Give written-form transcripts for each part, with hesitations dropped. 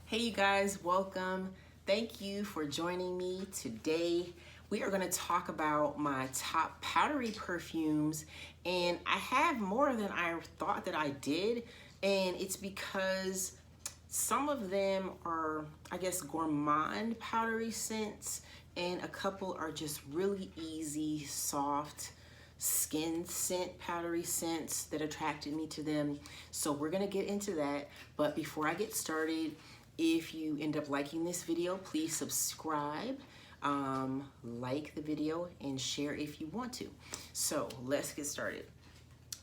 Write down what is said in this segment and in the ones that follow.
Hey you guys, welcome. Thank you for joining me today. We are going to talk about my top powdery perfumes, and I have more than I thought that I did, and it's because some of them are, I guess, gourmand powdery scents, and a couple are just really easy, soft, skin scent powdery scents that attracted me to them. So we're gonna get into that, but before I get started, if you end up liking this video, please subscribe, like the video, and share if you want to. So let's get started.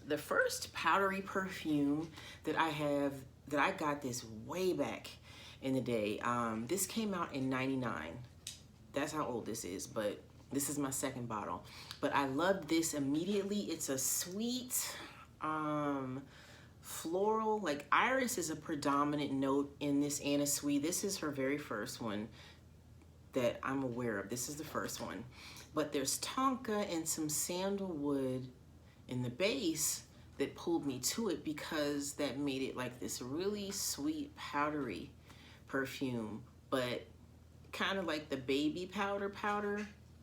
The first powdery perfume that I got this way back in the day. This came out in '99. That's how old this is, but this is my second bottle. But I loved this immediately. It's a sweet, floral, like iris is a predominant note in this Anna Sui. This is her very first one that I'm aware of. This is the first one. But there's tonka and some sandalwood in the base that pulled me to it because that made it like this really sweet powdery perfume, but kind of like the baby powder,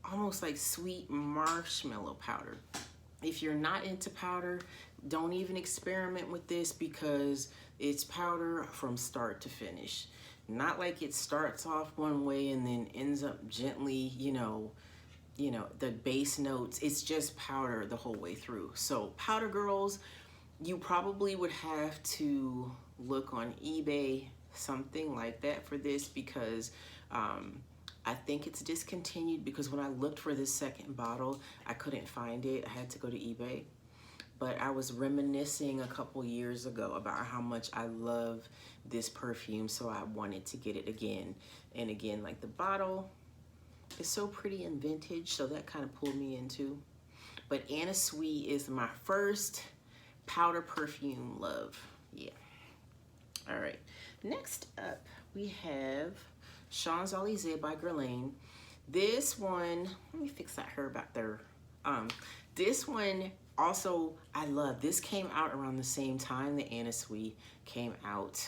almost like sweet marshmallow powder. If you're not into powder, don't even experiment with this because it's powder from start to finish. Not like it starts off one way and then ends up gently, you know, the base notes. It's just powder the whole way through. So powder girls, you probably would have to look on eBay, something like that for this, because I think it's discontinued, because when I looked for this second bottle, I couldn't find it. I had to go to eBay. But I was reminiscing a couple years ago about how much I love this perfume, so I wanted to get it again and again. Like the bottle is so pretty and vintage, so that kind of pulled me into. But Anna Sui is my first powder perfume love. Yeah. All right. Next up, we have Champs-Élysées by Guerlain. This one, let me fix that hair back there. This one also I love. This came out around the same time that Anna Sui came out.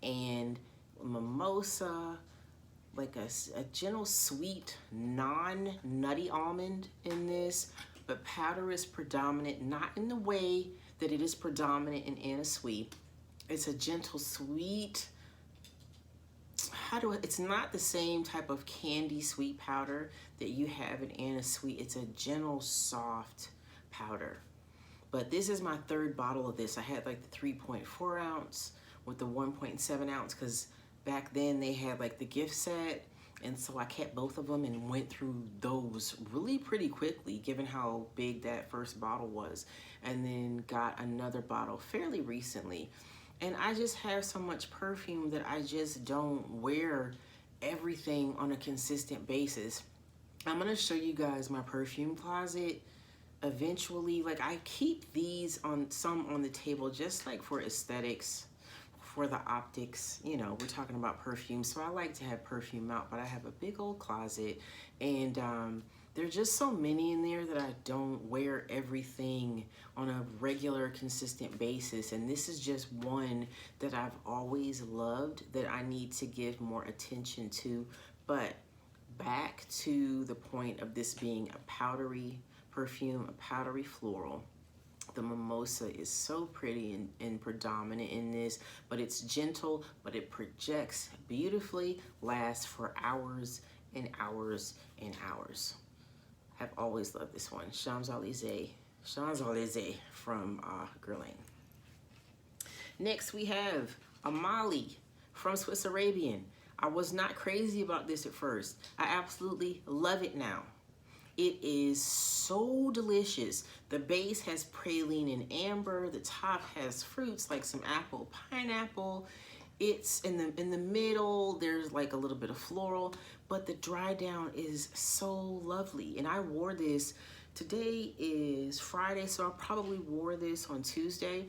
And mimosa, like a gentle sweet, non-nutty almond in this, but powder is predominant, not in the way that it is predominant in Anna Sui. It's a gentle sweet, it's not the same type of candy sweet powder that you have in Anna Sui. It's a gentle, soft powder. But this is my third bottle of this. I had like the 3.4 ounce with the 1.7 ounce because back then they had like the gift set. And so I kept both of them and went through those really pretty quickly, given how big that first bottle was. And then got another bottle fairly recently. And I just have so much perfume that I just don't wear everything on a consistent basis. I'm gonna show you guys my perfume closet eventually. Like I keep these on the table just like for aesthetics, for the optics. You know, we're talking about perfume, so I like to have perfume out, but I have a big old closet, and there are just so many in there that I don't wear everything on a regular, consistent basis. And this is just one that I've always loved that I need to give more attention to. But back to the point of this being a powdery perfume, a powdery floral. The mimosa is so pretty and predominant in this, but it's gentle, but it projects beautifully, lasts for hours and hours and hours. I've always loved this one, Champs-Élysées from Guerlain. Next we have Amaali from Swiss Arabian. I was not crazy about this at first. I absolutely love it now. It is so delicious. The base has praline and amber. The top has fruits like some apple, pineapple. It's in the middle, there's like a little bit of floral, but the dry down is so lovely. And I wore this, today is Friday, so I probably wore this on Tuesday.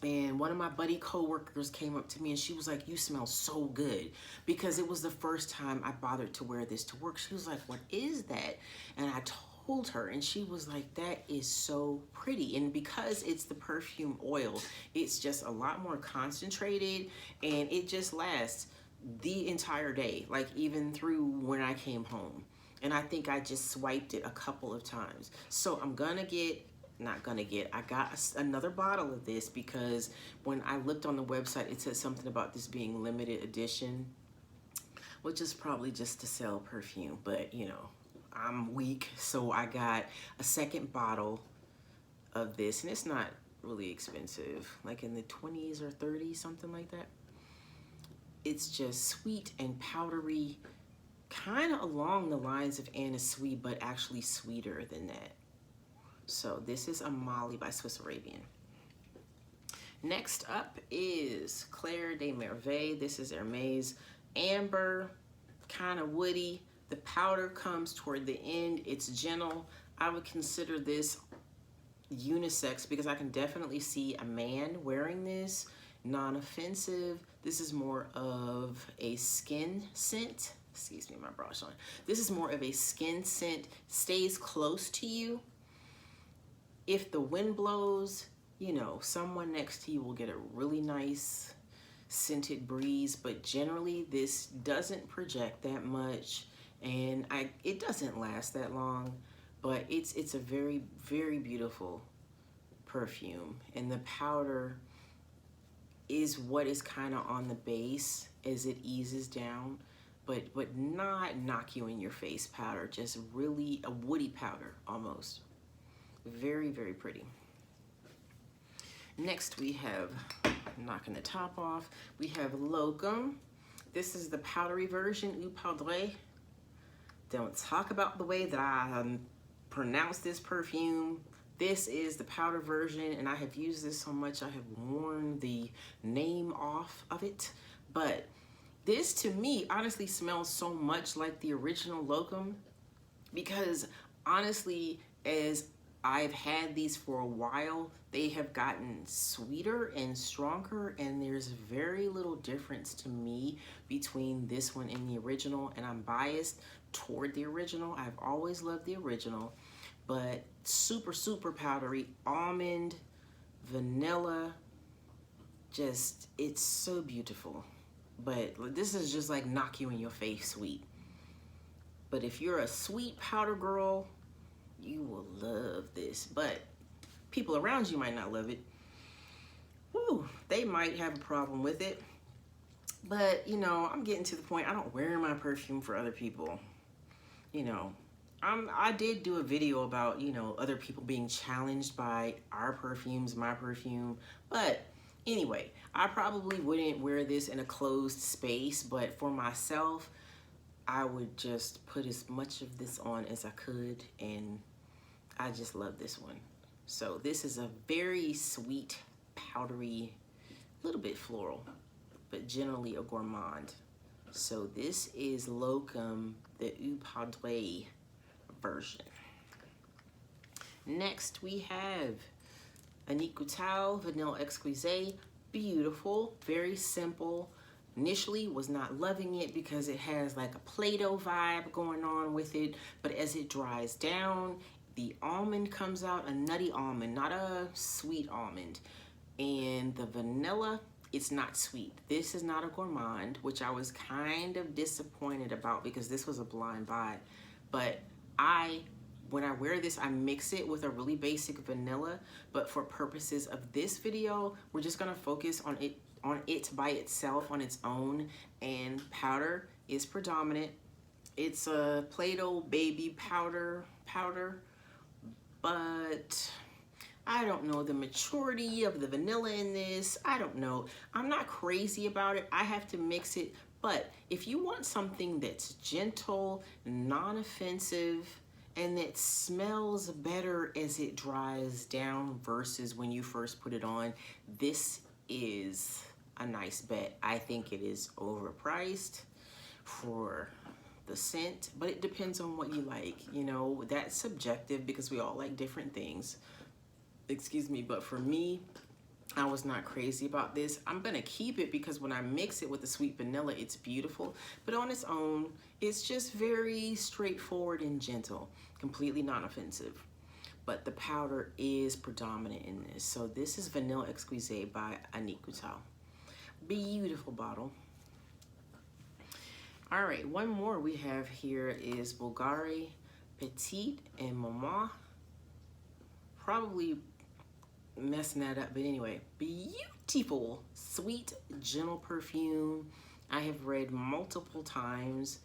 And one of my buddy coworkers came up to me and she was like, "You smell so good," because it was the first time I bothered to wear this to work. She was like, "What is that?" And I told her, and she was like, that is so pretty. And because it's the perfume oil, it's just a lot more concentrated, and it just lasts the entire day, like even through when I came home. And I think I just swiped it a couple of times. So I'm gonna get, I got another bottle of this because when I looked on the website, it said something about this being limited edition, which is probably just to sell perfume, but you know, I'm weak, so I got a second bottle of this, and it's not really expensive, like in the 20s or 30s, something like that. It's just sweet and powdery, kind of along the lines of Anna Sui, but actually sweeter than that. So this is Amaali by Swiss Arabian. Next up is Eau Clare de Mervilles. This is Hermes Amber, kind of woody. The powder comes toward the end. It's gentle. I would consider this unisex because I can definitely see a man wearing this. Non-offensive. This is more of a skin scent. Excuse me, my brush on. This is more of a skin scent. Stays close to you. If the wind blows, you know, someone next to you will get a really nice scented breeze, but generally this doesn't project that much, and it doesn't last that long, but it's a very, very beautiful perfume. And the powder is what is kind of on the base as it eases down, but not knock you in your face powder, just really a woody powder almost. Very, very pretty. Next we have, knocking the top off, we have Loukhoum. This is the powdery version, Eau Poudre. Don't talk about the way that I pronounce this perfume. This is the powder version, and I have used this so much I have worn the name off of it. But this to me honestly smells so much like the original Loukhoum, because honestly, as I've had these for a while, they have gotten sweeter and stronger, and there's very little difference to me between this one and the original, and I'm biased toward the original. I've always loved the original, but super, super powdery, almond, vanilla, just, it's so beautiful. But this is just like knock you in your face sweet. But if you're a sweet powder girl, you will love this, but people around you might not love it. Woo, they might have a problem with it. But, you know, I'm getting to the point, I don't wear my perfume for other people. You know, I did do a video about, you know, other people being challenged by our perfumes, my perfume. But anyway, I probably wouldn't wear this in a closed space, but for myself, I would just put as much of this on as I could, and I just love this one. So this is a very sweet, powdery, little bit floral, but generally a gourmand. So this is Loukhoum, the Eau Poudre version. Next we have Annick Goutal Vanilla Exqueeze. Beautiful, very simple. Initially was not loving it because it has like a Play-Doh vibe going on with it, but as it dries down, the almond comes out, a nutty almond, not a sweet almond. And the vanilla, it's not sweet. This is not a gourmand, which I was kind of disappointed about because this was a blind buy. But when I wear this, I mix it with a really basic vanilla, but for purposes of this video, we're just gonna focus on it by itself, on its own, and powder is predominant. It's a Play-Doh baby powder, but I don't know the maturity of the vanilla in this. I don't know. I'm not crazy about it. I have to mix it. But if you want something that's gentle, non-offensive, and that smells better as it dries down versus when you first put it on, this is a nice bet. I think it is overpriced for the scent, but it depends on what you like. You know, that's subjective because we all like different things. Excuse me, but for me, I was not crazy about this. I'm gonna keep it because when I mix it with the sweet vanilla, it's beautiful. But on its own, it's just very straightforward and gentle, completely non-offensive. But the powder is predominant in this. So this is Vanilla Exquise by Anikuta. Beautiful bottle. All right, one more we have here is Bulgari Petite and Manmans. Probably messing that up, but anyway, beautiful, sweet, gentle perfume. I have read multiple times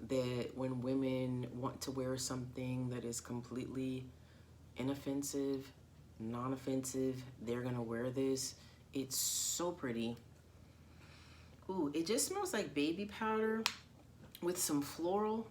that when women want to wear something that is completely inoffensive, non-offensive, they're gonna wear this. It's so pretty. Ooh, it just smells like baby powder with some floral.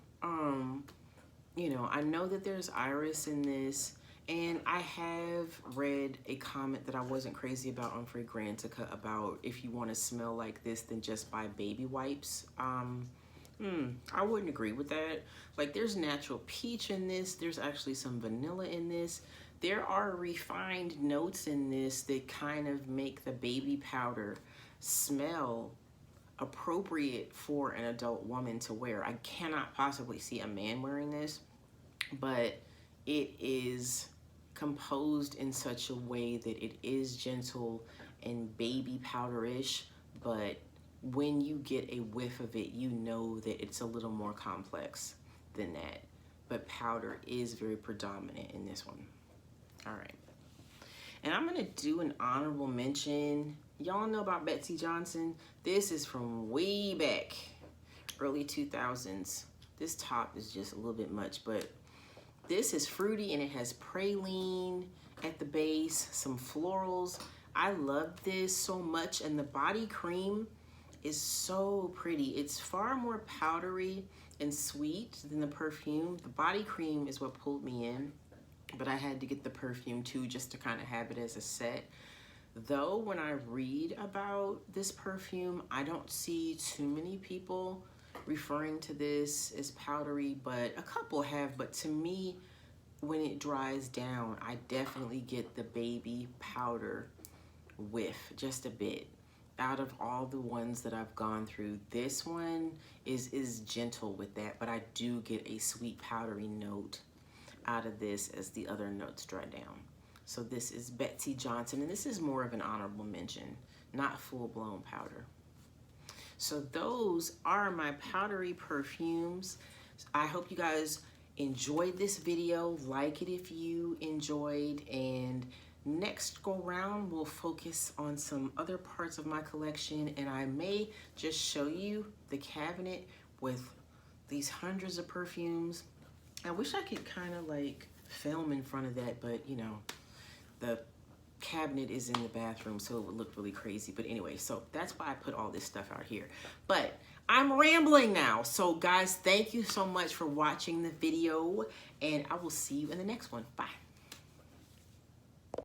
You know, I know that there's iris in this, and I have read a comment that I wasn't crazy about on Fragrantica about if you want to smell like this, then just buy baby wipes. I wouldn't agree with that. Like, there's natural peach in this. There's actually some vanilla in this. There are refined notes in this that kind of make the baby powder smell appropriate for an adult woman to wear. I cannot possibly see a man wearing this, but it is composed in such a way that it is gentle and baby powderish, but when you get a whiff of it, you know that it's a little more complex than that. But powder is very predominant in this one. All right. And I'm gonna do an honorable mention. Y'all know about Betsy Johnson. This is from way back, early 2000s. This top is just a little bit much, but this is fruity and it has praline at the base, some florals. I love this so much, and the body cream is so pretty. It's far more powdery and sweet than the perfume. The body cream is what pulled me in, but I had to get the perfume too just to kind of have it as a set. Though when I read about this perfume, I don't see too many people referring to this as powdery, but a couple have. But to me, when it dries down, I definitely get the baby powder whiff just a bit. Out of all the ones that I've gone through, this one is gentle with that, but I do get a sweet powdery note out of this as the other notes dry down. So this is Betsy Johnson, and this is more of an honorable mention, not full-blown powder. So those are my powdery perfumes. I hope you guys enjoyed this video. Like it if you enjoyed, and next go round we'll focus on some other parts of my collection, and I may just show you the cabinet with these hundreds of perfumes. I wish I could kind of like film in front of that, but you know, the cabinet is in the bathroom, so it would look really crazy. But anyway, so that's why I put all this stuff out here. But I'm rambling now. So guys, thank you so much for watching the video, and I will see you in the next one. Bye.